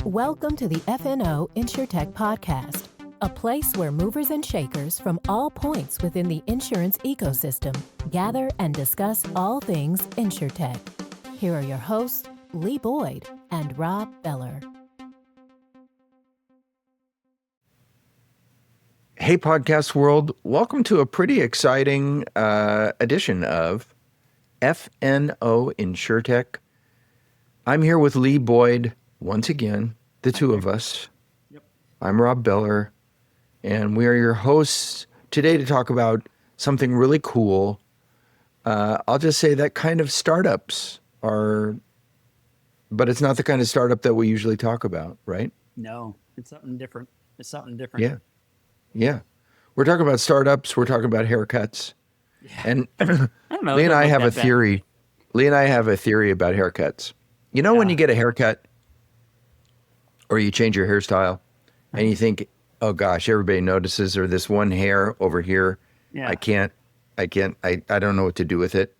Welcome to the FNO InsurTech Podcast, a place where movers and shakers from all points within the insurance ecosystem gather and discuss all things InsurTech. Here are your hosts, Lee Boyd and Rob Beller. Hey, podcast world. Welcome to a pretty exciting edition of FNO InsurTech. I'm here with Lee Boyd once again, the two of us. Yep. I'm Rob Beller, and we are your hosts today to talk about something really cool. I'll just say that kind of startups are, but it's not the kind of startup that we usually talk about, right? No, it's something different. Yeah. We're talking about startups. We're talking about haircuts. Yeah. And I don't know. Lee and I have a bad. theory. Lee and I have a theory about haircuts. You know, when you get a haircut or you change your hairstyle and you think, oh gosh, everybody notices, or this one hair over here, Yeah. I don't know what to do with it.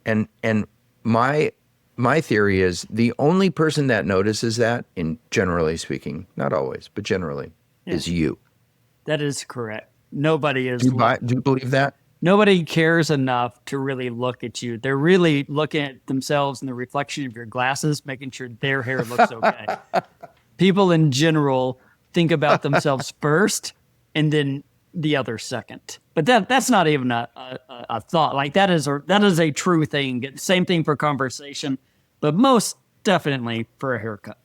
And my theory is the only person that notices that, in generally speaking, not always, but generally, is you. That is correct. Nobody is. Do you believe that? Nobody cares enough to really look at you. They're really looking at themselves in the reflection of your glasses, making sure their hair looks okay. People in general think about themselves first and then the other second. But that's not even a thought. Like that is a true thing. Same thing for conversation, but most definitely for a haircut.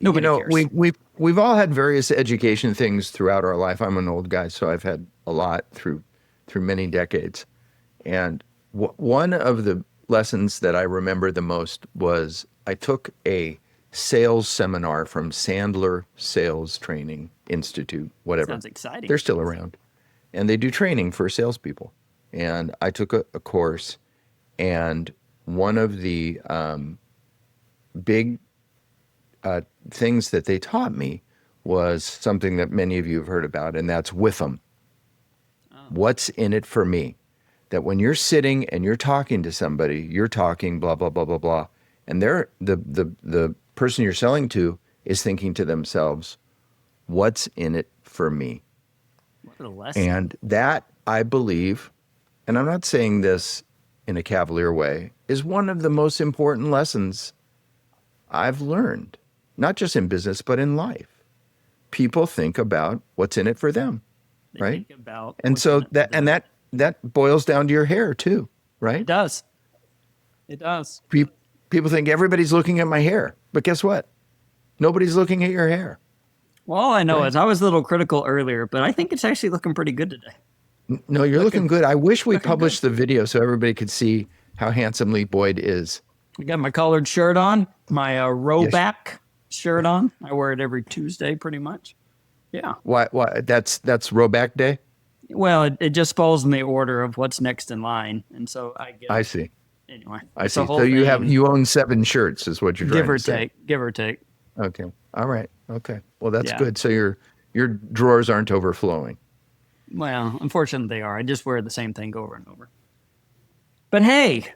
Nobody cares. We've all had various education things throughout our life. I'm an old guy, so I've had a lot through many decades. And one of the lessons that I remember the most was I took a sales seminar from Sandler Sales Training Institute, whatever. Sounds exciting. They're still around. And they do training for salespeople. And I took a course, and one of the big things that they taught me was something that many of you have heard about, and that's with them. What's in it for me? That when you're sitting and you're talking to somebody, you're talking blah, blah, blah, blah, blah. And they're the person you're selling to is thinking to themselves, what's in it for me? What a lesson. And that, I believe, and I'm not saying this in a cavalier way, is one of the most important lessons I've learned, not just in business, but in life. People think about what's in it for them. They right? think about And so that boils down to your hair too, right? It does. It does. People think everybody's looking at my hair, but guess what? Nobody's looking at your hair. Well, all I know is I was a little critical earlier, but I think it's actually looking pretty good today. No, you're looking good. I wish we published the video so everybody could see how handsome Lee Boyd is. I got my collared shirt on, my rowback shirt on. I wear it every Tuesday pretty much. Yeah. Why? That's Rowback Day? Well, it just falls in the order of what's next in line, and so I get. I see. Anyway, I see. So you own 7 shirts, is what you're trying to say. Give or take. Okay. All right. Okay. Well, that's good. So your drawers aren't overflowing. Well, unfortunately, they are. I just wear the same thing over and over. But hey,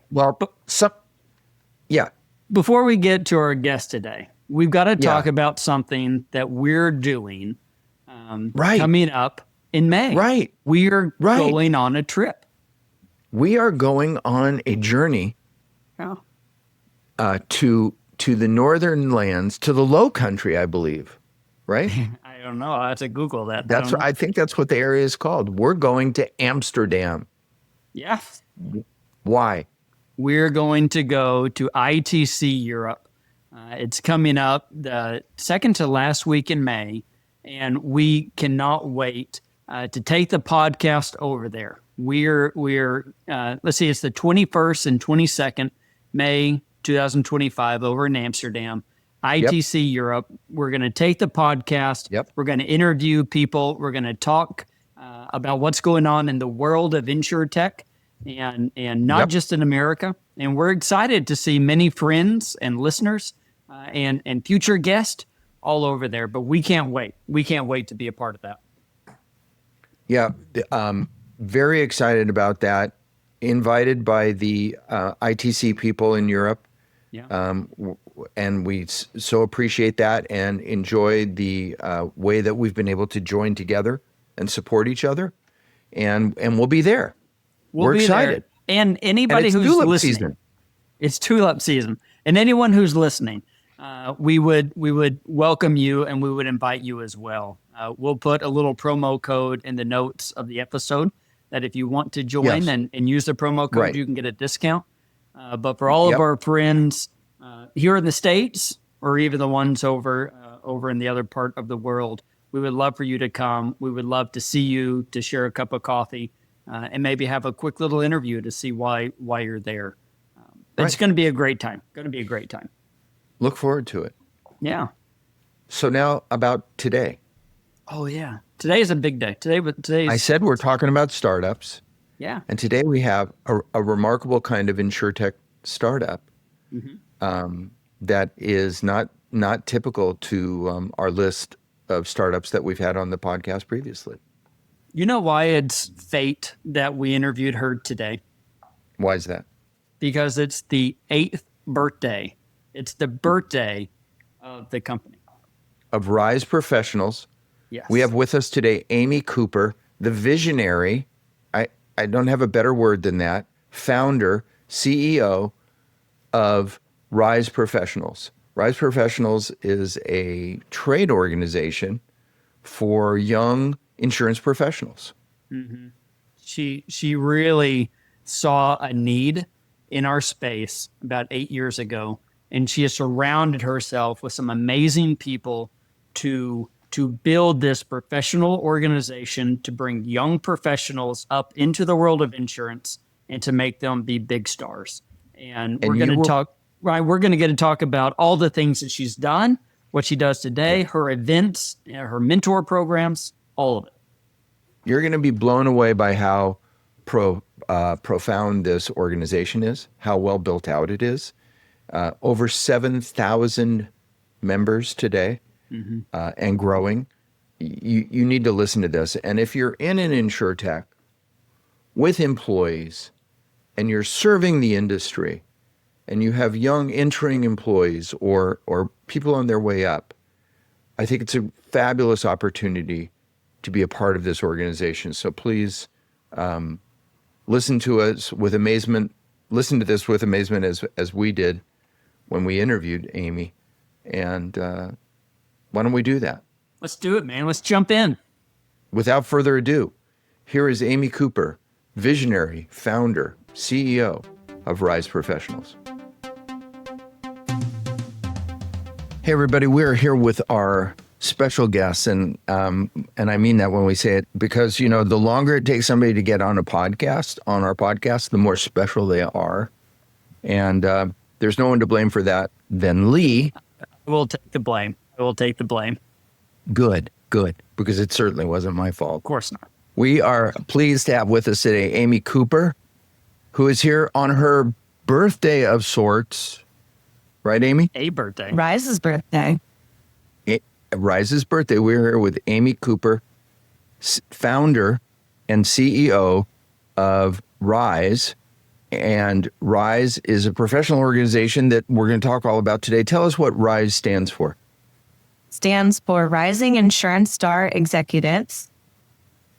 yeah. Before we get to our guest today, we've got to talk about something that we're doing coming up in May. Right. We are going on a trip. We are going on a journey to the northern lands, to the Low Country, I believe. Right? I don't know. I have to Google that. I think that's what the area is called. We're going to Amsterdam. Yeah. Why? We're going to go to ITC Europe. It's coming up the second to last week in May, and we cannot wait to take the podcast over there. We're let's see, it's the 21st and 22nd May 2025 over in Amsterdam, ITC Europe. We're going to take the podcast. Yep. We're going to interview people. We're going to talk about what's going on in the world of InsurTech and not just in America. And we're excited to see many friends and listeners and future guests all over there. But we can't wait. We can't wait to be a part of that. Yeah. Very excited about that. Invited by the ITC people in Europe. Yeah. and we so appreciate that and enjoy the way that we've been able to join together and support each other. And we'll be there. We're be excited. There. And anybody it's who's tulip listening, season. It's tulip season. And anyone who's listening, we would welcome you and we would invite you as well. We'll put a little promo code in the notes of the episode that if you want to join and use the promo code, you can get a discount. But for all of our friends here in the States, or even the ones over in the other part of the world, we would love for you to come. We would love to see you, to share a cup of coffee, and maybe have a quick little interview to see why you're there. It's going to be a great time. Look forward to it. Yeah. So now about today. Oh, yeah. Today is a big day. I said we're talking about startups. Yeah. And today we have a remarkable kind of insurtech startup that is not typical to our list of startups that we've had on the podcast previously. You know why it's fate that we interviewed her today? Why is that? Because it's the 8th birthday. It's the birthday of the company. Of Rise Professionals. Yes. We have with us today Amy Cooper, the visionary, I don't have a better word than that, founder, CEO of Rise Professionals. Rise Professionals is a trade organization for young insurance professionals. Mm-hmm. She really saw a need in our space about 8 years ago, and she has surrounded herself with some amazing people to build this professional organization to bring young professionals up into the world of insurance and to make them be big stars. And we're going to talk, right? We're going to get to talk about all the things that she's done, what she does today, her events, her mentor programs, all of it. You're going to be blown away by how profound this organization is, how well built out it is. Over 7,000 members today. And growing. You need to listen to this. And if you're in an insurtech with employees and you're serving the industry and you have young entering employees or people on their way up, I think it's a fabulous opportunity to be a part of this organization. So please listen to us with amazement. Listen to this with amazement as we did when we interviewed Amy. And why don't we do that? Let's do it, man. Let's jump in. Without further ado, here is Amy Cooper, visionary, founder, CEO of Rise Professionals. Hey, everybody. We're here with our special guests, and I mean that when we say it, because, the longer it takes somebody to get on our podcast, the more special they are. And there's no one to blame for that than Lee. I will take the blame. Good, because it certainly wasn't my fault. Of course not. We are pleased to have with us today Amy Cooper, who is here on her birthday of sorts. Right, Amy? A birthday. Rise's birthday. Rise's birthday. We're here with Amy Cooper, founder and CEO of Rise. And Rise is a professional organization that we're going to talk all about today. Tell us what Rise stands for. Stands for Rising Insurance Star Executives.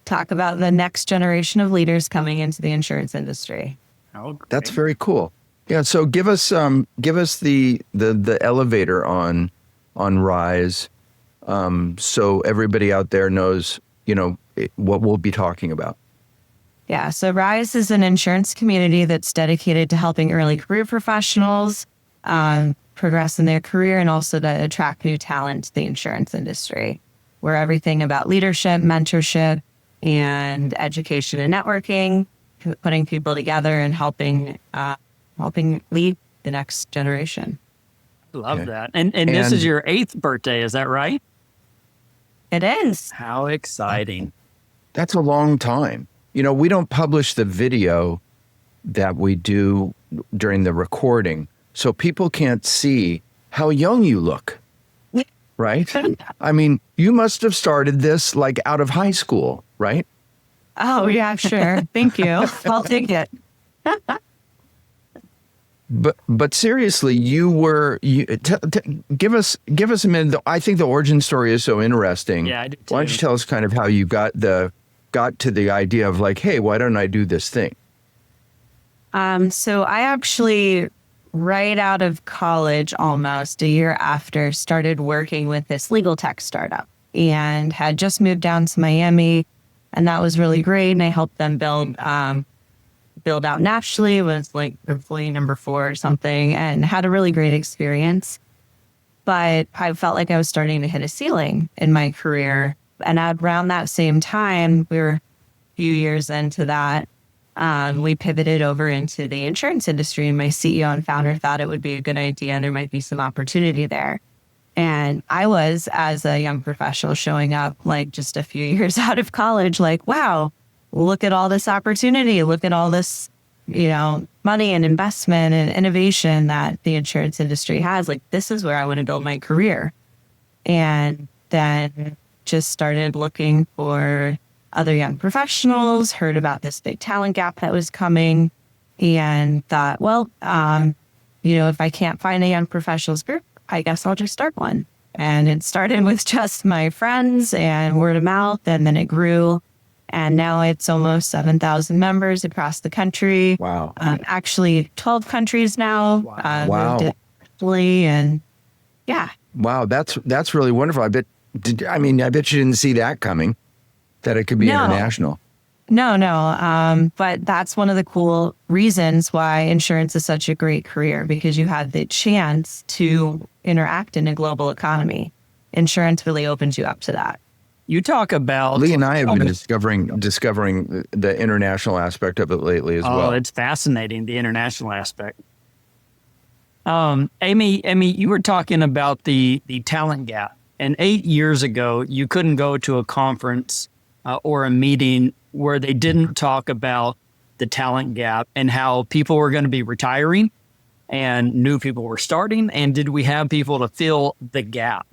Talk about the next generation of leaders coming into the insurance industry. Oh, great. That's very cool. Yeah. So give us the elevator on Rise, so everybody out there knows what we'll be talking about. Yeah. So Rise is an insurance community that's dedicated to helping early career professionals progress in their career and also to attract new talent to the insurance industry. We're everything about leadership, mentorship, and education and networking, putting people together and helping lead the next generation. Love that. And this is your 8th birthday, is that right? It is. How exciting. That's a long time. We don't publish the video that we do during the recording, so people can't see how young you look, right? I mean, you must have started this like out of high school, right? Oh, yeah, sure. Thank you. I'll take it. But seriously, give us a minute. I think the origin story is so interesting. Yeah, I do too. Why don't you tell us kind of how you got to the idea of like, hey, why don't I do this thing? So I actually, right out of college, almost a year after, started working with this legal tech startup and had just moved down to Miami. And that was really great. And I helped them build out nationally, was like employee number 4 or something, and had a really great experience. But I felt like I was starting to hit a ceiling in my career. And around that same time, we were a few years into that, we pivoted over into the insurance industry, and my CEO and founder thought it would be a good idea. There might be some opportunity there. And I was, as a young professional, showing up like just a few years out of college, like, wow, look at all this opportunity. Look at all this, money and investment and innovation that the insurance industry has. Like, this is where I want to build my career. And then just started looking for other young professionals, heard about this big talent gap that was coming, and thought, well, if I can't find a young professionals group, I guess I'll just start one. And it started with just my friends and word of mouth, and then it grew. And now it's almost 7,000 members across the country. Wow. Actually, 12 countries now. Wow. Moved Italy, and yeah. Wow, that's really wonderful. I bet you didn't see that coming, that it could be international. No. But that's one of the cool reasons why insurance is such a great career, because you have the chance to interact in a global economy. Insurance really opens you up to that. You talk about Lee and I have been discovering the international aspect of it lately as well. Oh, it's fascinating, the international aspect. Amy, you were talking about the talent gap. And 8 years ago, you couldn't go to a conference or a meeting where they didn't talk about the talent gap and how people were going to be retiring and new people were starting. And did we have people to fill the gap?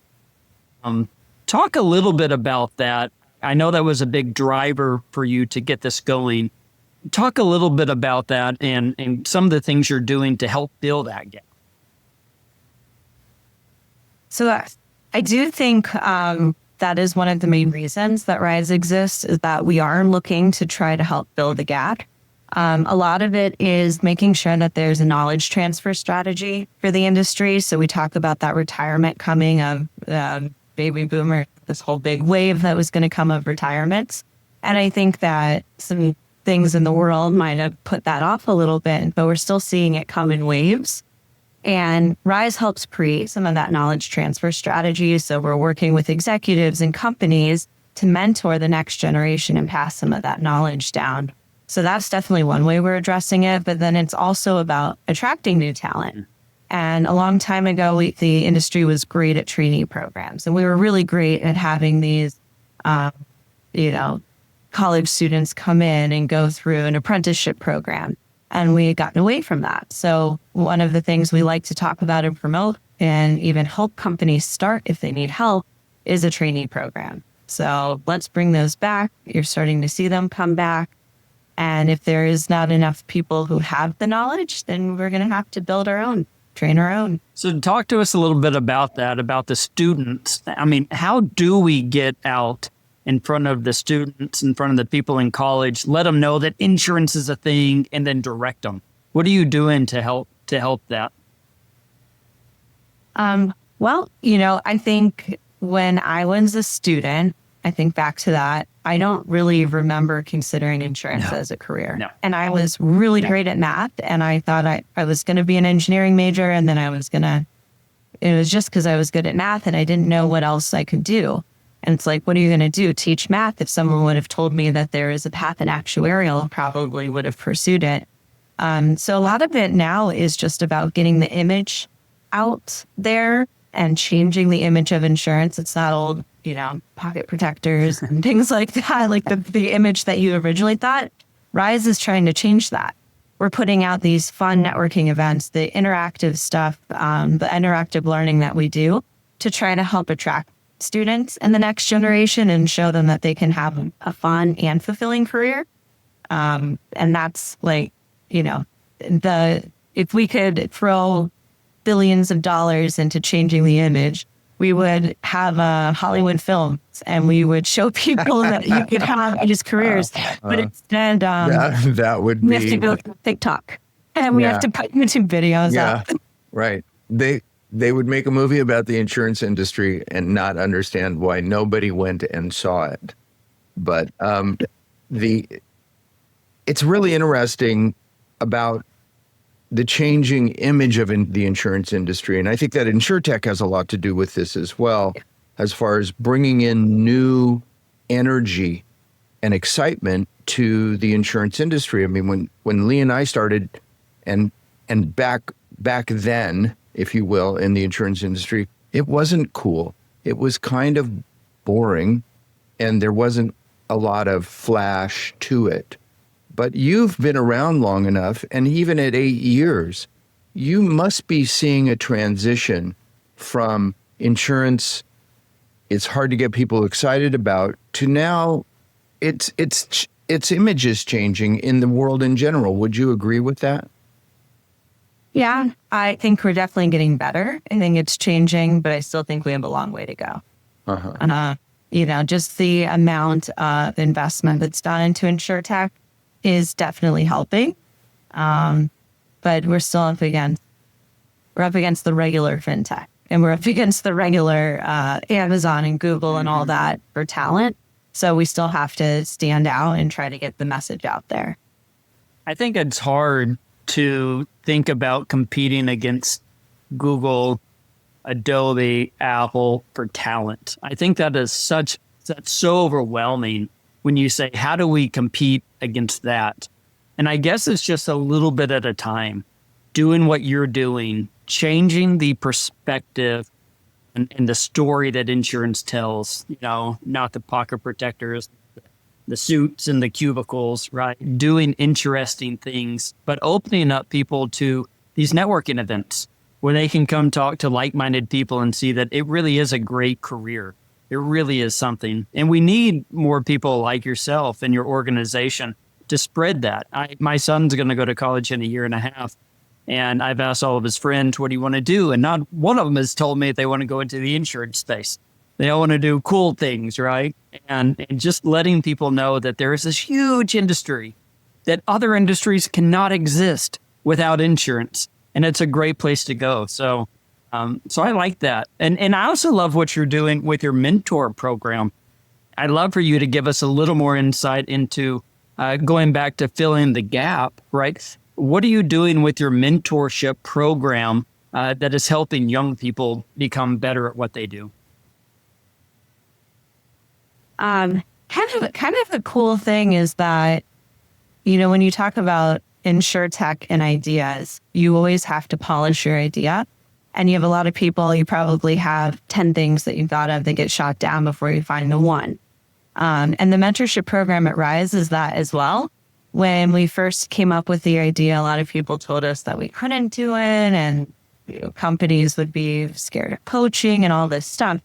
Talk a little bit about that. I know that was a big driver for you to get this going. Talk a little bit about that and some of the things you're doing to help fill that gap. So I do think that is one of the main reasons that RISE exists, is that we are looking to try to help fill the gap. A lot of it is making sure that there's a knowledge transfer strategy for the industry. So we talk about that retirement coming of baby boomer, this whole big wave that was going to come of retirements. And I think that some things in the world might have put that off a little bit, but we're still seeing it come in waves. And RISE helps create some of that knowledge transfer strategy. So we're working with executives and companies to mentor the next generation and pass some of that knowledge down. So that's definitely one way we're addressing it. But then it's also about attracting new talent. And a long time ago, the industry was great at trainee programs. And we were really great at having these, college students come in and go through an apprenticeship program. And we had gotten away from that. So one of the things we like to talk about and promote and even help companies start if they need help is a trainee program. So let's bring those back. You're starting to see them come back. And if there is not enough people who have the knowledge, then we're going to have to build our own, train our own. So talk to us a little bit about that, about the students. I mean, how do we get out in front of the students, in front of the people in college, let them know that insurance is a thing, and then direct them? What are you doing to help that? I think when I was a student, I think back to that, I don't really remember considering insurance as a career. No. And I was really great at math, and I thought I was going to be an engineering major, and then it was just because I was good at math and I didn't know what else I could do. And it's like, what are you going to do? Teach math? If someone would have told me that there is a path in actuarial, I probably would have pursued it. So a lot of it now is just about getting the image out there and changing the image of insurance. It's not old, pocket protectors and things like that, like the image that you originally thought. RISE is trying to change that. We're putting out these fun networking events, the interactive stuff, the interactive learning that we do to try to help attract students and the next generation and show them that they can have a fun and fulfilling career. And that's the if we could throw billions of dollars into changing the image, we would have Hollywood films and we would show people that you could have these careers. But instead, that would we be have to go to TikTok and we have to put YouTube videos up. Right. They would make a movie about the insurance industry and not understand why nobody went and saw it. But it's really interesting about the changing image of the insurance industry. And I think that InsurTech has a lot to do with this as well, as far as bringing in new energy and excitement to the insurance industry. I mean, when Lee and I started and back then, if you will, in the insurance industry, it wasn't cool. It was kind of boring and there wasn't a lot of flash to it. But you've been around long enough, and even at 8 years, you must be seeing a transition from insurance it's hard to get people excited about to now its image is changing in the world in general. Would you agree with that? Yeah, I think we're definitely getting better. I think it's changing, but I still think we have a long way to go. Just the amount of investment that's done into InsurTech is definitely helping. But we're still up against the regular fintech, and we're up against the regular Amazon and Google and all that for talent. So we still have to stand out and try to get the message out there. I think it's hard to think about competing against Google, Adobe, Apple for talent. I think that's so overwhelming when you say, how do we compete against that? And I guess it's just a little bit at a time, doing what you're doing, changing the perspective and the story that insurance tells, not the pocket protectors, the suits and the cubicles, right? Doing interesting things, but opening up people to these networking events where they can come talk to like-minded people and see that it really is a great career. It really is something. And we need more people like yourself and your organization to spread that. My son's going to go to college in a year and a half. And I've asked all of his friends, what do you want to do? And not one of them has told me they want to go into the insurance space. They all want to do cool things, right? And just letting people know that there is this huge industry that other industries cannot exist without insurance. And it's a great place to go. So I like that. And I also love what you're doing with your mentor program. I'd love for you to give us a little more insight into going back to filling the gap, right? What are you doing with your mentorship program that is helping young people become better at what they do? Kind of the cool thing is that, when you talk about InsurTech and ideas, you always have to polish your idea. And you have a lot of people, you probably have 10 things that you thought of that get shot down before you find the one. And the mentorship program at Rise is that as well. When we first came up with the idea, a lot of people told us that we couldn't do it and companies would be scared of coaching and all this stuff.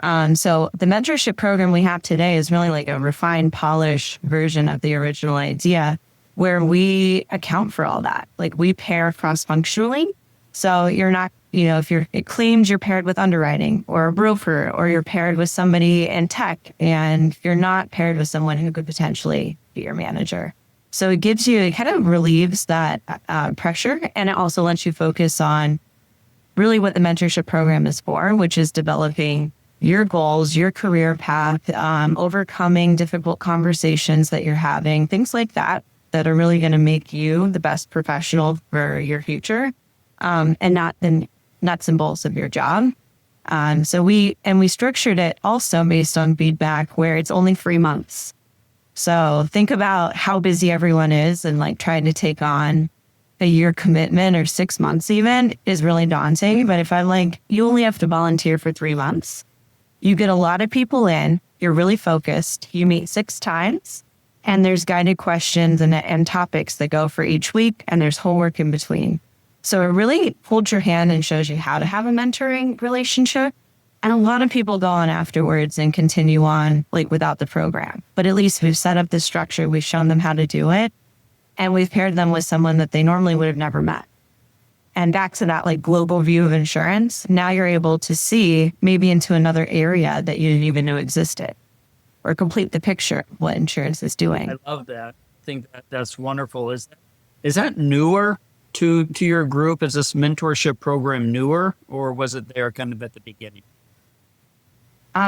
So the mentorship program we have today is really like a refined, polished version of the original idea where we account for all that. Like we pair cross-functionally. So you're not, if it claims you're paired with underwriting or a broker, or you're paired with somebody in tech and you're not paired with someone who could potentially be your manager. So it kind of relieves that pressure. And it also lets you focus on really what the mentorship program is for, which is developing your goals, your career path, overcoming difficult conversations that you're having, things like that are really going to make you the best professional for your future, and not the nuts and bolts of your job. So we structured it also based on feedback where it's only 3 months. So think about how busy everyone is, and like trying to take on a year commitment or 6 months even is really daunting. But if I'm like, you only have to volunteer for 3 months, you get a lot of people in, you're really focused, you meet 6 times, and there's guided questions and topics that go for each week, and there's homework in between. So it really holds your hand and shows you how to have a mentoring relationship. And a lot of people go on afterwards and continue on like without the program. But at least we've set up this structure, we've shown them how to do it, and we've paired them with someone that they normally would have never met. And back to that like global view of insurance, now you're able to see maybe into another area that you didn't even know existed, or complete the picture of what insurance is doing. I love that. I think that's wonderful. Is that newer to your group? Is this mentorship program newer, or was it there kind of at the beginning?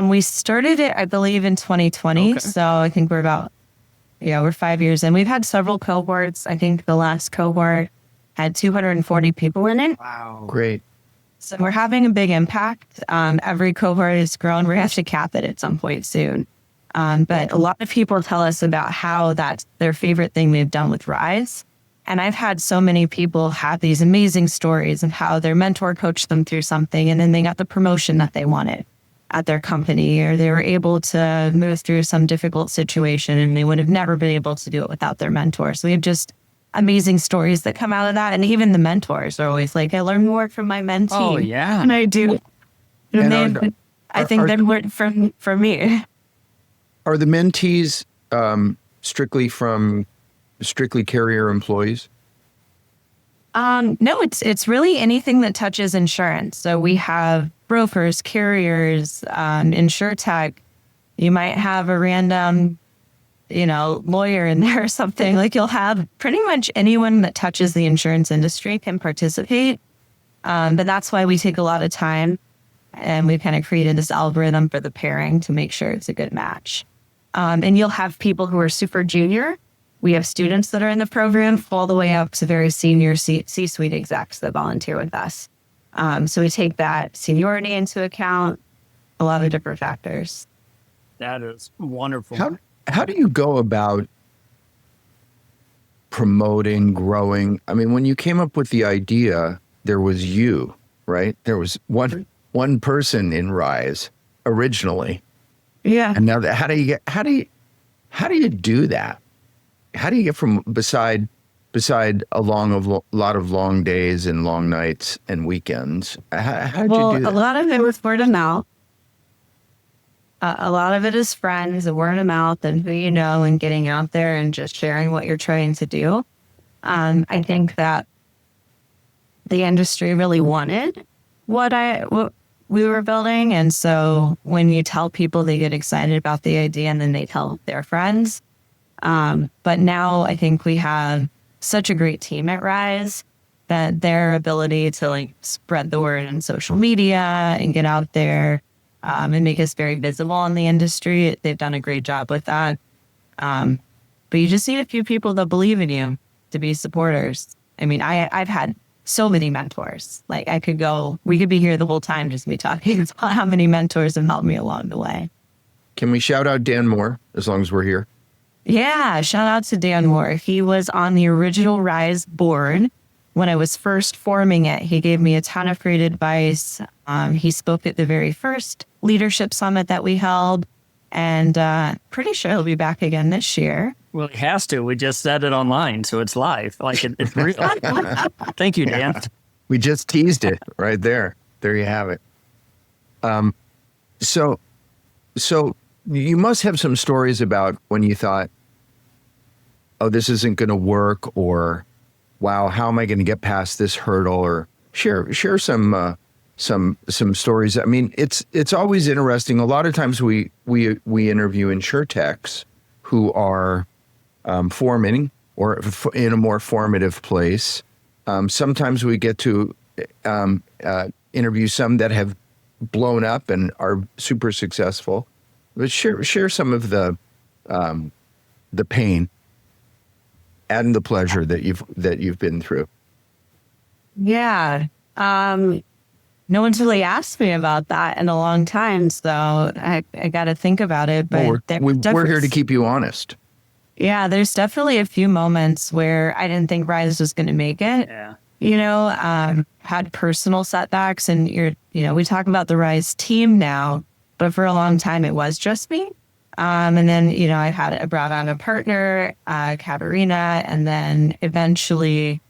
We started it, I believe, in 2020. Okay. So I think we're 5 years in. We've had several cohorts. I think the last cohort had 240 people in it. Wow. Great. So we're having a big impact. Every cohort has grown. We have to cap it at some point soon. But a lot of people tell us about how that's their favorite thing they've done with Rise. And I've had so many people have these amazing stories of how their mentor coached them through something, and then they got the promotion that they wanted at their company, or they were able to move through some difficult situation and they would have never been able to do it without their mentor. So we have just amazing stories that come out of that. And even the mentors are always like, I learn more from my mentee. Oh, yeah. And I do. And I think they learned from me. Are the mentees strictly carrier employees? No, it's really anything that touches insurance. So we have brokers, carriers, insurtech. You might have a random, lawyer in there or something. Like you'll have pretty much anyone that touches the insurance industry can participate. But that's why we take a lot of time, and we've kind of created this algorithm for the pairing to make sure it's a good match. And you'll have people who are super junior. We have students that are in the program all the way up to very senior C-suite execs that volunteer with us. So we take that seniority into account, a lot of different factors. That is wonderful. How do you go about promoting, growing? I mean, when you came up with the idea, there was you, right? There was one person in Rise originally. Yeah. And now how do you do that? How do you get from beside a lot of long days and long nights and weekends? How did you do that? A lot of it was word of mouth. A lot of it is friends and word of mouth and who you know, and getting out there and just sharing what you're trying to do. I think that the industry really wanted what we were building. And so when you tell people, they get excited about the idea and then they tell their friends. But now I think we have such a great team at Rise that their ability to spread the word on social media and get out there and make us very visible in the industry. They've done a great job with that. But you just need a few people that believe in you to be supporters. I mean, I've had so many mentors. We could be here the whole time just me talking about how many mentors have helped me along the way. Can we shout out Dan Moore as long as we're here? Yeah, shout out to Dan Moore. He was on the original Rise board when I was first forming it. He gave me a ton of great advice. He spoke at the very first leadership summit that we held, and pretty sure he'll be back again this year. Well, he has to. We just said it online, so it's live. It's real. Thank you, Dan. We just teased it right there. There you have it. So you must have some stories about when you thought, oh, this isn't going to work, or wow, how am I going to get past this hurdle? Or share some stories. I mean, it's always interesting. A lot of times we interview insurtechs who are forming or in a more formative place. Sometimes we get to interview some that have blown up and are super successful. But share some of the pain and the pleasure that you've been through. Yeah. No one's really asked me about that in a long time, so I got to think about it. But we're here to keep you honest. Yeah, there's definitely a few moments where I didn't think Rise was going to make it. Yeah. Had personal setbacks, and we talk about the Rise team now, but for a long time it was just me. And then, I brought on a partner, Katerina, and then eventually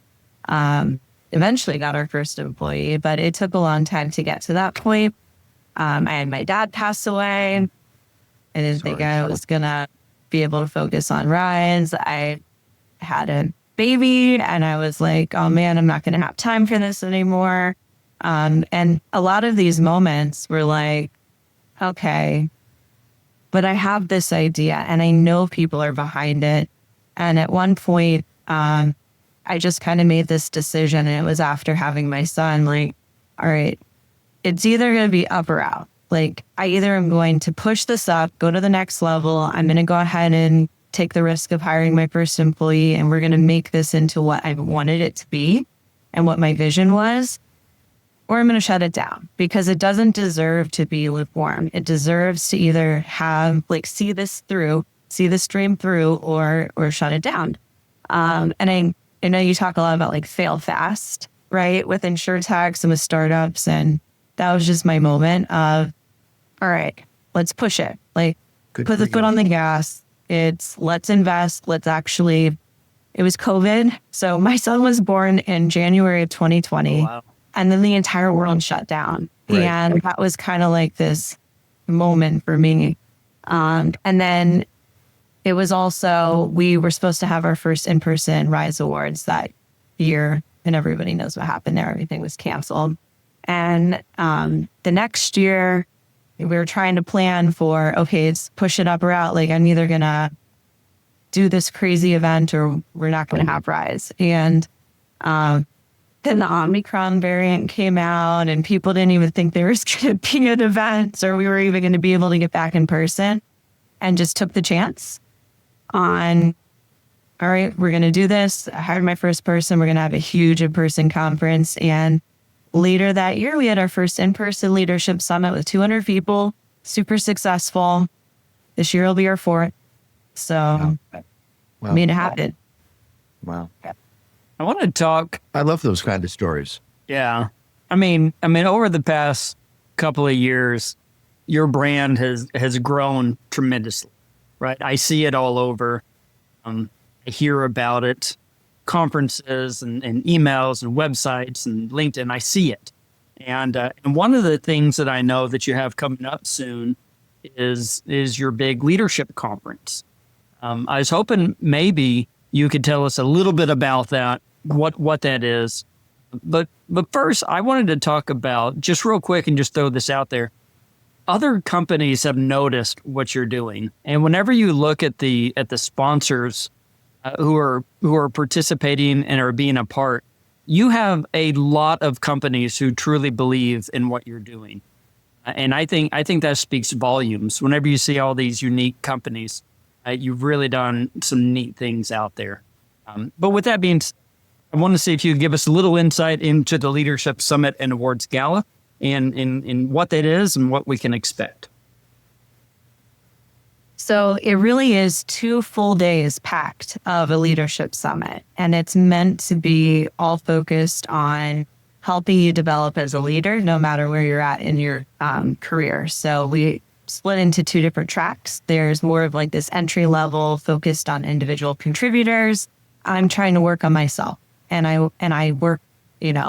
got our first employee, but it took a long time to get to that point. I had my dad pass away. I didn't think I was going to be able to focus on Rise. I had a baby. And I was like, oh man, I'm not going to have time for this anymore. And a lot of these moments were like, okay, but I have this idea and I know people are behind it. And at one point, I just kind of made this decision, and it was after having my son, like, all right, it's either going to be up or out. Like, I either am going to push this up, go to the next level. I'm going to go ahead and take the risk of hiring my first employee, and we're going to make this into what I wanted it to be and what my vision was, or I'm going to shut it down, because it doesn't deserve to be lukewarm. It deserves to either have, like, see this dream through, or shut it down. And I know you talk a lot about like fail fast, right? With insurtechs and with startups. And that was just my moment of, all right, let's push it. Like, put the foot on the gas. Let's invest. It was COVID. So my son was born in January of 2020. Oh, wow. And then the entire world shut down. Right. And that was kind of like this moment for me. And then it was also, we were supposed to have our first in-person Rise Awards that year, and everybody knows what happened there. Everything was canceled. And the next year, we were trying to plan for, okay, it's push it up or out. Like, I'm either going to do this crazy event or we're not going to have Rise. And then the Omicron variant came out, and people didn't even think there was going to be an event, or we were even going to be able to get back in person, and just took the chance on, all right, we're going to do this. I hired my first person. We're going to have a huge in-person conference. And later that year, we had our first in-person leadership summit with 200 people, super successful. This year will be our fourth. So made it happen. Wow. I want to talk. I love those kind of stories. Yeah. I mean, over the past couple of years, your brand has grown tremendously. Right. I see it all over. I hear about it, conferences and emails and websites and LinkedIn. I see it. And one of the things that I know that you have coming up soon is your big leadership conference. I was hoping maybe you could tell us a little bit about that, what that is. But first, I wanted to talk about, just real quick and just throw this out there, other companies have noticed what you're doing. And whenever you look at the sponsors who are participating and are being a part, you have a lot of companies who truly believe in what you're doing. And I think that speaks volumes. Whenever you see all these unique companies, you've really done some neat things out there. But with that being said, I want to see if you could give us a little insight into the Leadership Summit and Awards Gala, and in what that is and what we can expect. So it really is 2 full days packed of a leadership summit. And it's meant to be all focused on helping you develop as a leader, no matter where you're at in your career. So we split into 2 different tracks. There's more of like this entry level focused on individual contributors. I'm trying to work on myself, and I work,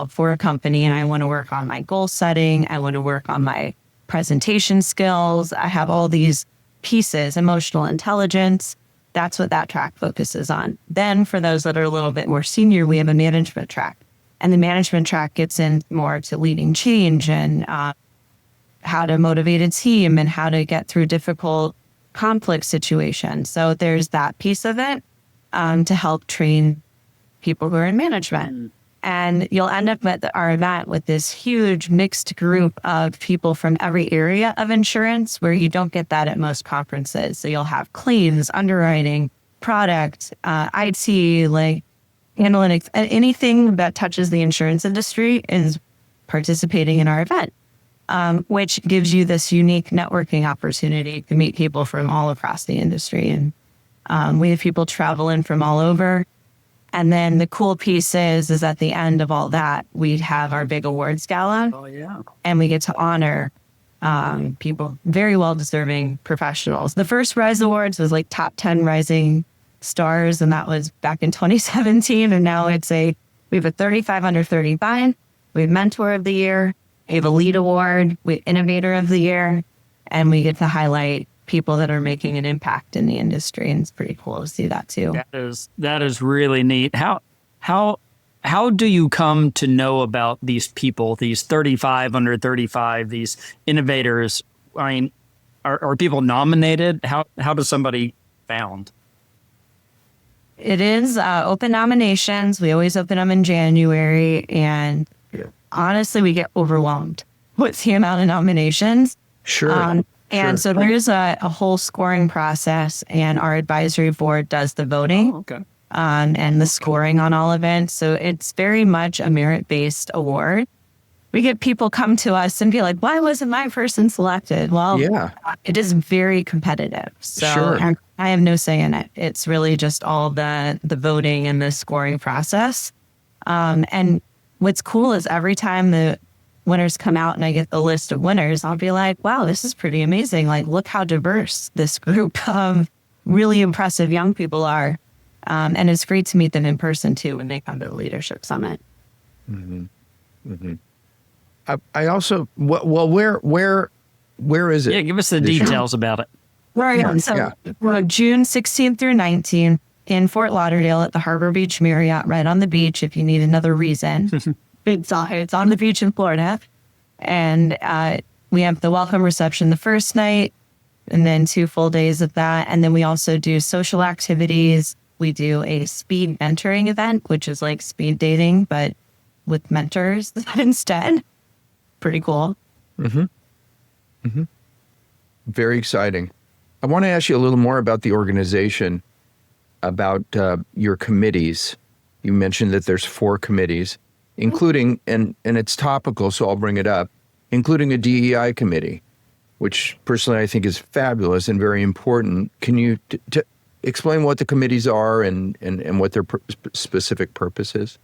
for a company, and I want to work on my goal setting. I want to work on my presentation skills. I have all these pieces, emotional intelligence. That's what that track focuses on. Then for those that are a little bit more senior, we have a management track. And the management track gets in more to leading change and how to motivate a team and how to get through difficult conflict situations. So there's that piece of it to help train people who are in management. And you'll end up at our event with this huge mixed group of people from every area of insurance, where you don't get that at most conferences. So you'll have claims, underwriting, product, IT, like analytics, anything that touches the insurance industry is participating in our event, which gives you this unique networking opportunity to meet people from all across the industry. And we have people travel in from all over. And then the cool piece is at the end of all that, we have our big awards gala. Oh, yeah. And we get to honor people, very well-deserving professionals. The first Rise Awards was like top 10 rising stars, and that was back in 2017. And now we have a 35 under 35. We have Mentor of the Year. We have a Lead Award. We have Innovator of the Year. And we get to highlight people that are making an impact in the industry. And it's pretty cool to see that too. That is really neat. How do you come to know about these people, these 35 under 35, these innovators? I mean, are people nominated? How does somebody found? It is open nominations. We always open them in January. And honestly, we get overwhelmed with the amount of nominations. Sure. And so there is a whole scoring process, and our advisory board does the voting. Oh, okay. And the scoring on all events. So it's very much a merit-based award. We get people come to us and be like, why wasn't my person selected? Well, it is very competitive. So Sure. I have no say in it. It's really just all the voting and the scoring process. And what's cool is every time the winners come out and I get the list of winners, I'll be like, wow, this is pretty amazing. Like, look how diverse this group of really impressive young people are. And it's great to meet them in person too when they come to the Leadership Summit. Mm-hmm. Mm-hmm. I also, well, where is it? Yeah, give us the details about it. Right. So we're June 16th through 19th in Fort Lauderdale at the Harbor Beach Marriott, right on the beach. If you need another reason, it's on the beach in Florida. And we have the welcome reception the first night, and then 2 full days of that. And then we also do social activities. We do a speed mentoring event, which is like speed dating, but with mentors instead. Pretty cool. Mm-hmm. Mm-hmm. Very exciting. I want to ask you a little more about the organization, about your committees. You mentioned that there's 4 committees, including, and it's topical, so I'll bring it up, including a DEI committee, which personally I think is fabulous and very important. Can you explain what the committees are and what their specific purpose is?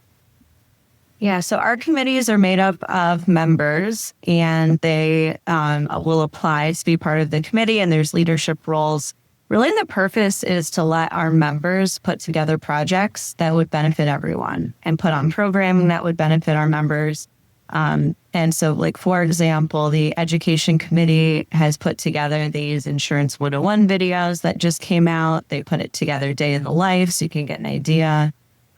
Yeah, so our committees are made up of members, and they will apply to be part of the committee, and there's leadership roles. Really, the purpose is to let our members put together projects that would benefit everyone and put on programming that would benefit our members. And so, like, for example, the education committee has put together these Insurance 101 videos that just came out. They put it together day in the life so you can get an idea.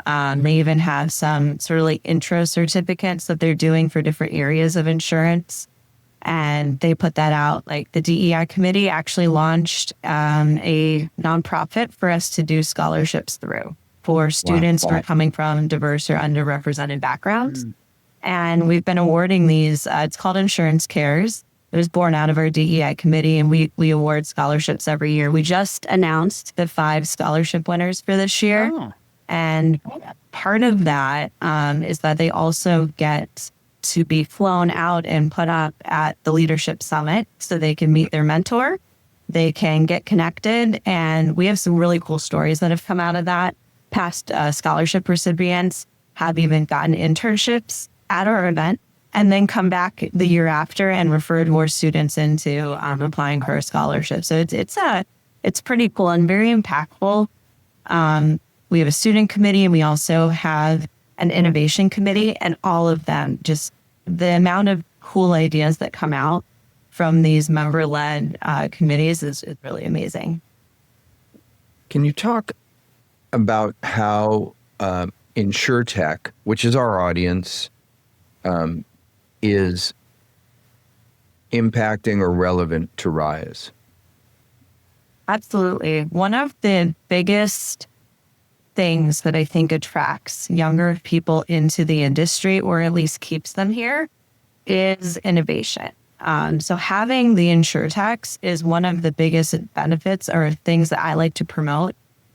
They even have some sort of like intro certificates that they're doing for different areas of insurance. And they put that out. Like, the DEI committee actually launched a nonprofit for us to do scholarships through for students who are coming from diverse or underrepresented backgrounds. And we've been awarding these. It's called Insurance Cares. It was born out of our DEI committee, and we award scholarships every year. We just announced the 5 scholarship winners for this year. Oh. And part of that is that they also get to be flown out and put up at the Leadership Summit so they can meet their mentor. They can get connected. And we have some really cool stories that have come out of that. Past scholarship recipients have even gotten internships at our event and then come back the year after and referred more students into applying for a scholarship. So it's pretty cool and very impactful. We have a student committee, and we also have an innovation committee, and all of them, just the amount of cool ideas that come out from these member-led committees is really amazing. Can you talk about how InsurTech, which is our audience, is impacting or relevant to Rise? Absolutely. One of the biggest things that I think attracts younger people into the industry, or at least keeps them here, is innovation. So having the InsurTechs is one of the biggest benefits or things that I like to promote.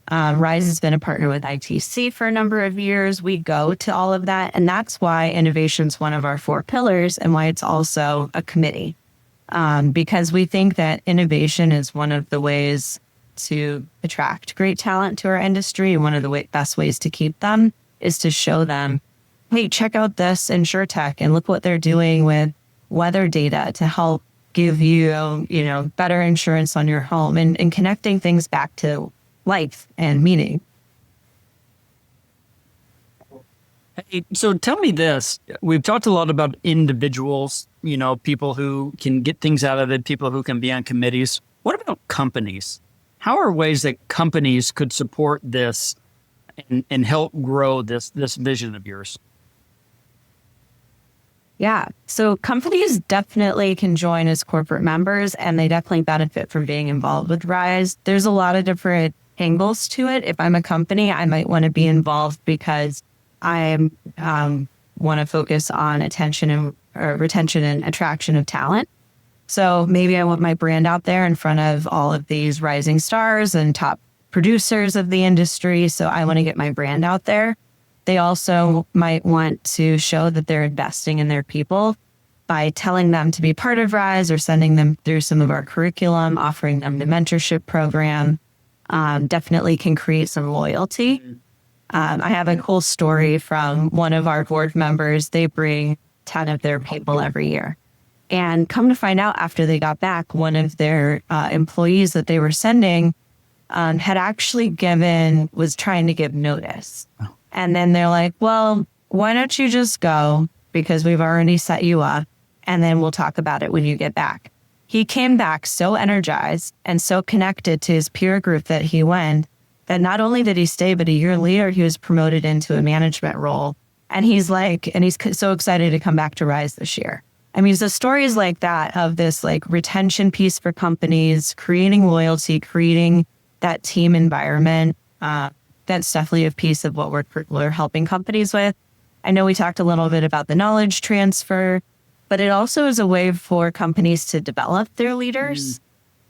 Rise has been a partner with ITC for a number of years. We go to all of that, and that's why innovation is one of our 4 pillars and why it's also a committee. Because we think that innovation is one of the ways to attract great talent to our industry. One of the best ways to keep them is to show them, hey, check out this InsurTech and look what they're doing with weather data to help give you, better insurance on your home and connecting things back to life and meaning. Hey, so tell me this. We've talked a lot about individuals, people who can get things out of it, people who can be on committees. What about companies? How are ways that companies could support this and help grow this vision of yours? Yeah. So companies definitely can join as corporate members, and they definitely benefit from being involved with Rise. There's a lot of different angles to it. If I'm a company, I might want to be involved because I want to focus on retention and attraction of talent. So maybe I want my brand out there in front of all of these rising stars and top producers of the industry. So I want to get my brand out there. They also might want to show that they're investing in their people by telling them to be part of Rise or sending them through some of our curriculum, offering them the mentorship program. Definitely can create some loyalty. I have a cool story from one of our board members. They bring 10 of their people every year. And come to find out after they got back, one of their employees that they were sending had actually was trying to give notice. Oh. And then they're like, well, why don't you just go? Because we've already set you up, and then we'll talk about it when you get back. He came back so energized and so connected to his peer group that he went, that not only did he stay, but a year later, he was promoted into a management role. And he's so excited to come back to Rise this year. I mean, the stories like that of this like retention piece for companies, creating loyalty, creating that team environment, that's definitely a piece of what we're helping companies with. I know we talked a little bit about the knowledge transfer, but it also is a way for companies to develop their leaders.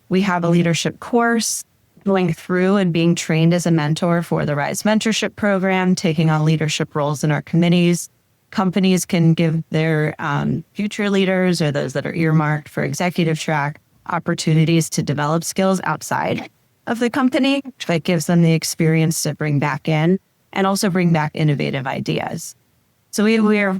We have a leadership course going through and being trained as a mentor for the Rise mentorship program, taking on leadership roles in our committees. Companies can give their future leaders or those that are earmarked for executive track opportunities to develop skills outside of the company that gives them the experience to bring back in and also bring back innovative ideas. So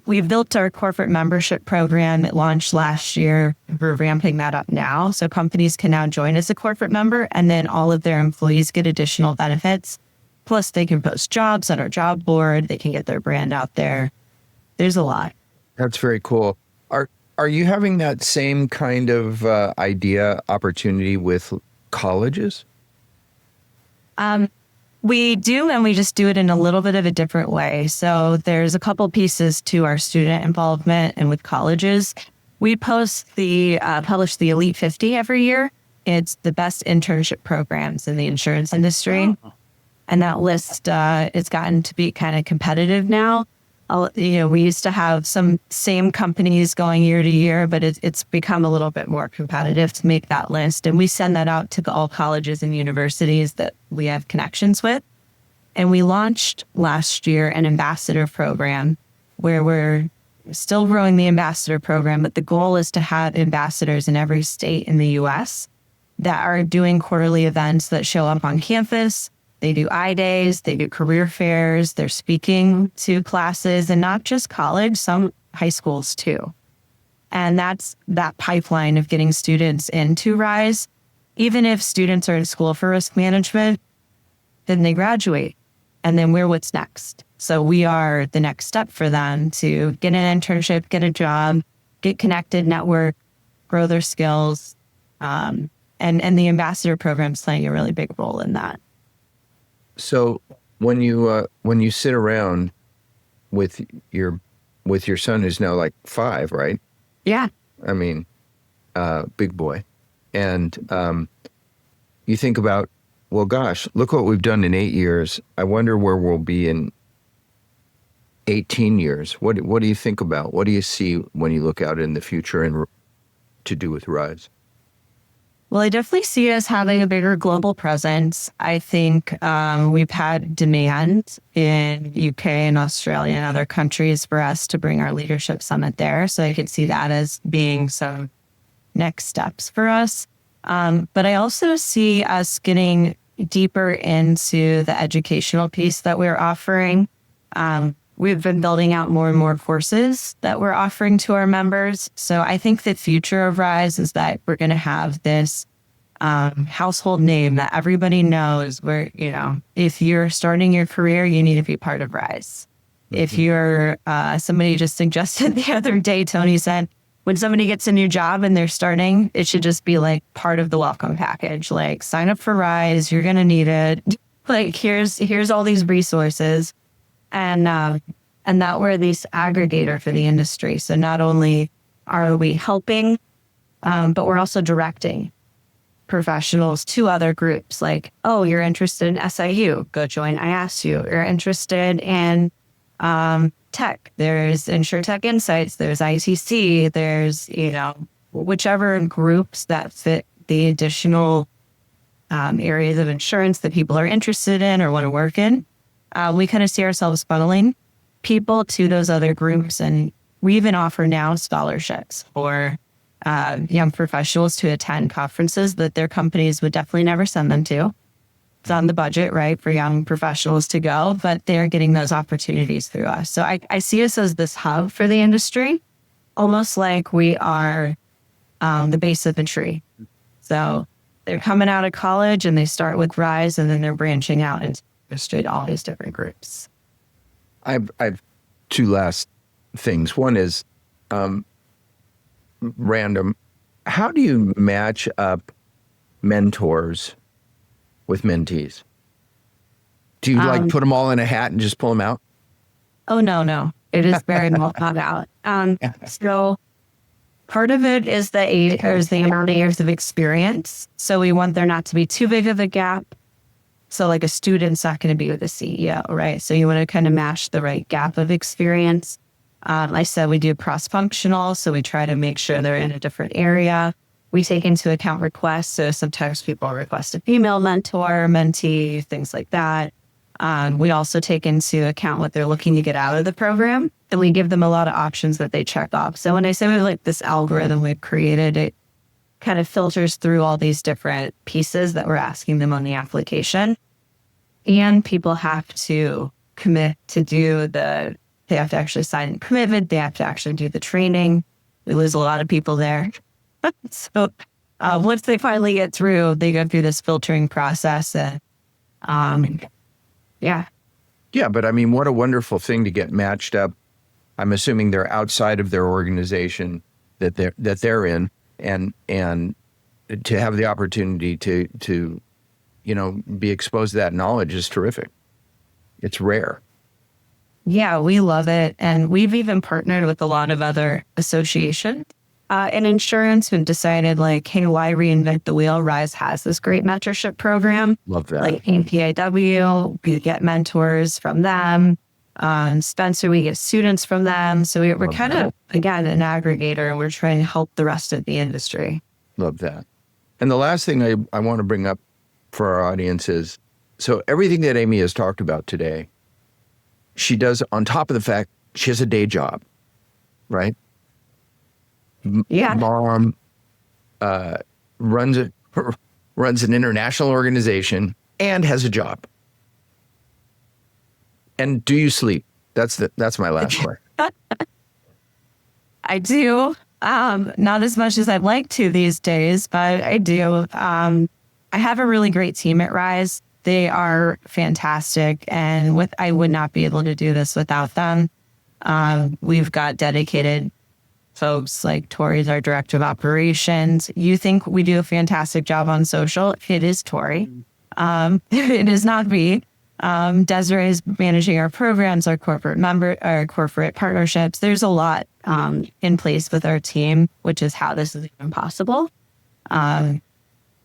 we've built our corporate membership program. It launched last year. We're ramping that up now. So companies can now join as a corporate member, and then all of their employees get additional benefits. Plus, they can post jobs on our job board. They can get their brand out there. There's a lot. That's very cool. Are you having that same kind of opportunity with colleges? We do, and we just do it in a little bit of a different way. So there's a couple pieces to our student involvement, and with colleges, we publish the Elite 50 every year. It's the best internship programs in the insurance industry. Oh. And that list, it's gotten to be kind of competitive now. We used to have some same companies going year to year, but it's become a little bit more competitive to make that list. And we send that out to all colleges and universities that we have connections with. And we launched last year an ambassador program where we're still growing the ambassador program, but the goal is to have ambassadors in every state in the U.S. that are doing quarterly events that show up on campus. They do I-Days, they do career fairs, they're speaking to classes, and not just college, some high schools too. And that's that pipeline of getting students into Rise. Even if students are in school for risk management, then they graduate, and then we're what's next. So we are the next step for them to get an internship, get a job, get connected, network, grow their skills. And the ambassador program is playing a really big role in that. So when you sit around with your son, who's now like 5, right? Yeah. I mean, big boy. And you think about, well, gosh, look what we've done in 8 years. I wonder where we'll be in 18 years. What do you think about? What do you see when you look out in the future and to do with Rise? Well, I definitely see us having a bigger global presence. I think we've had demand in UK and Australia and other countries for us to bring our leadership summit there. So I could see that as being some next steps for us. But I also see us getting deeper into the educational piece that we're offering. We've been building out more and more courses that we're offering to our members. So I think the future of Rise is that we're going to have this household name that everybody knows where, if you're starting your career, you need to be part of Rise. Mm-hmm. If you're, somebody just suggested the other day, Tony said, when somebody gets a new job and they're starting, it should just be like part of the welcome package. Like, sign up for Rise, you're going to need it. Like, here's all these resources. And that we're this aggregator for the industry. So not only are we helping, but we're also directing professionals to other groups. Like, oh, you're interested in SIU, go join IASU. You're interested in tech, there's InsurTech Insights, there's ITC, there's, whichever groups that fit the additional areas of insurance that people are interested in or want to work in. We kind of see ourselves funneling people to those other groups. And we even offer now scholarships for young professionals to attend conferences that their companies would definitely never send them to. It's on the budget, right, for young professionals to go, but they're getting those opportunities through us. So I see us as this hub for the industry, almost like we are the base of the tree. So they're coming out of college and they start with Rise, and then they're branching out into industry to all these different groups. I've two last things. One is random. How do you match up mentors with mentees? Do you put them all in a hat and just pull them out? Oh, no. It is very well thought out. So part of it is the age, or is the amount of years of experience. So we want there not to be too big of a gap. So like a student's not going to be with a CEO, right? So you want to kind of match the right gap of experience. Like I said, we do cross-functional, so we try to make sure they're in a different area. We take into account requests. So sometimes people request a female mentor, mentee, things like that. We also take into account what they're looking to get out of the program, and we give them a lot of options that they check off. So when I say we have like this algorithm we've created, it kind of filters through all these different pieces that we're asking them on the application. And people have to commit to they have to actually sign a commitment. They have to actually do the training. We lose a lot of people there. So once they finally get through, they go through this filtering process. Yeah. Yeah, but I mean, what a wonderful thing to get matched up. I'm assuming they're outside of their organization that they're in, and to have the opportunity to be exposed to that knowledge is terrific. It's rare. Yeah, we love it. And we've even partnered with a lot of other associations in insurance who've decided, like, hey, why reinvent the wheel? Rise has this great mentorship program. Love that. Like APIW, we get mentors from them. Spencer, we get students from them. So we're kind of, again, an aggregator, and we're trying to help the rest of the industry. Love that. And the last thing I want to bring up for our audience is, so everything that Amy has talked about today, she does on top of the fact she has a day job, right? Yeah. Mom runs an international organization and has a job. And do you sleep? That's my last part. I do. Not as much as I'd like to these days, but I do. I have a really great team at Rise. They are fantastic, and I would not be able to do this without them. We've got dedicated folks like Tori's our director of operations. You think we do a fantastic job on social? It is Tori. It is not me. Desiree is managing our programs, our corporate partnerships. There's a lot in place with our team, which is how this is even possible.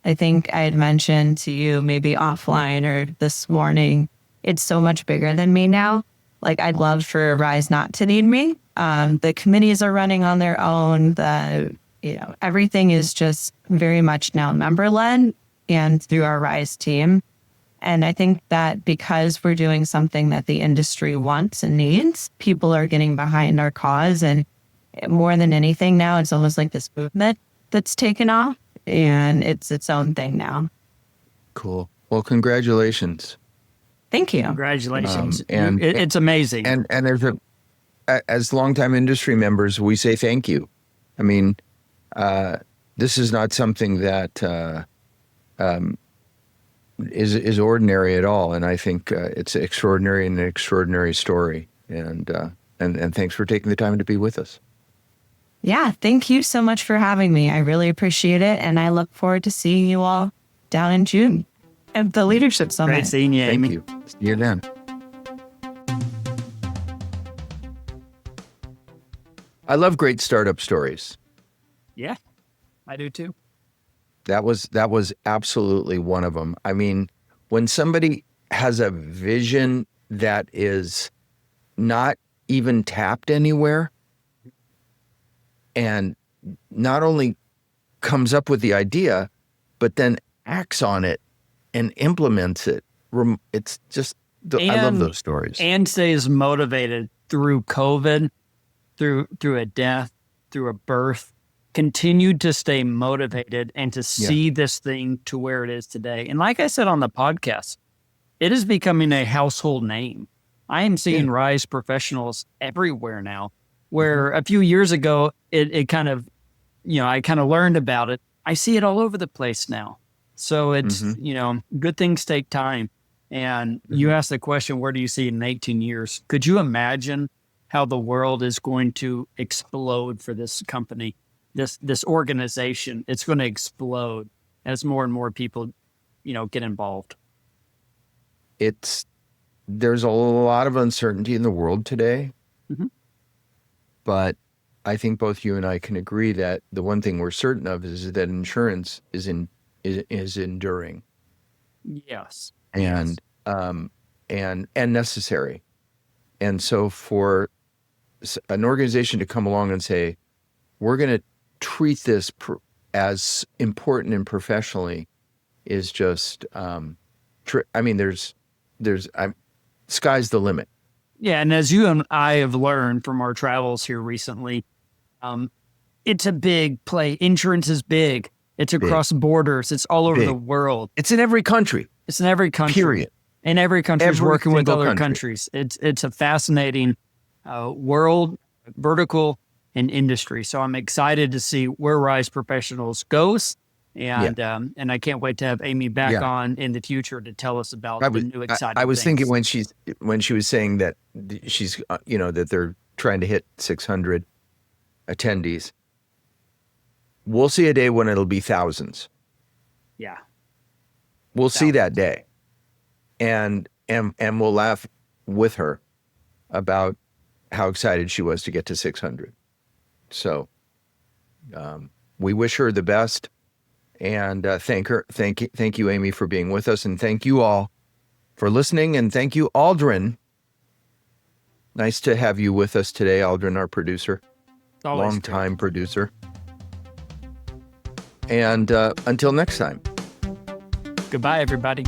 I think I had mentioned to you maybe offline or this morning, it's so much bigger than me now. Like, I'd love for Rise not to need me. The committees are running on their own. Everything is just very much now member-led and through our Rise team. And I think that because we're doing something that the industry wants and needs, people are getting behind our cause. And more than anything now, it's almost like this movement that's taken off. And it's its own thing now. Cool. Well, congratulations. Thank you. Congratulations. And it's amazing. And there's as longtime industry members, we say thank you. I mean, this is not something that is ordinary at all. And I think it's extraordinary and an extraordinary story. And thanks for taking the time to be with us. Yeah, thank you so much for having me. I really appreciate it. And I look forward to seeing you all down in June at the Leadership Summit. Great seeing you, Thank Amy. you. See you then. I love great startup stories. Yeah, I do too. That was absolutely one of them. I mean, when somebody has a vision that is not even tapped anywhere, and not only comes up with the idea, but then acts on it and implements it. It's just, I love those stories. And stays motivated through COVID, through a death, through a birth, continued to stay motivated and to see this thing to where it is today. And like I said on the podcast, it is becoming a household name. I am seeing Rise professionals everywhere now, where a few years ago, it kind of, I kind of learned about it. I see it all over the place now. So it's, good things take time. And you asked the question, where do you see it in 18 years? Could you imagine how the world is going to explode for this company, this organization? It's going to explode as more and more people, get involved. There's a lot of uncertainty in the world today, but I think both you and I can agree that the one thing we're certain of is that insurance is enduring. Yes. And necessary. And so for an organization to come along and say, we're going to treat this as important and professionally is just, sky's the limit. Yeah. And as you and I have learned from our travels here recently, it's a big play. Insurance is big. It's across borders. It's all over the world. It's in every country. It's in every country. Period. And every country is working with other country. countries. It's a fascinating world, vertical, and industry. So I'm excited to see where Rise Professionals goes. And I can't wait to have Amy back on in the future to tell us about the new exciting I was things. thinking when she was saying that she's, that they're trying to hit 600 attendees. We'll see a day when it'll be thousands. Yeah. We'll see that day. And we'll laugh with her about how excited she was to get to 600. So we wish her the best and thank you, Amy, for being with us. And thank you all for listening. And thank you, Aldrin. Nice to have you with us today, Aldrin, our producer, long-time producer. And until next time. Goodbye, everybody.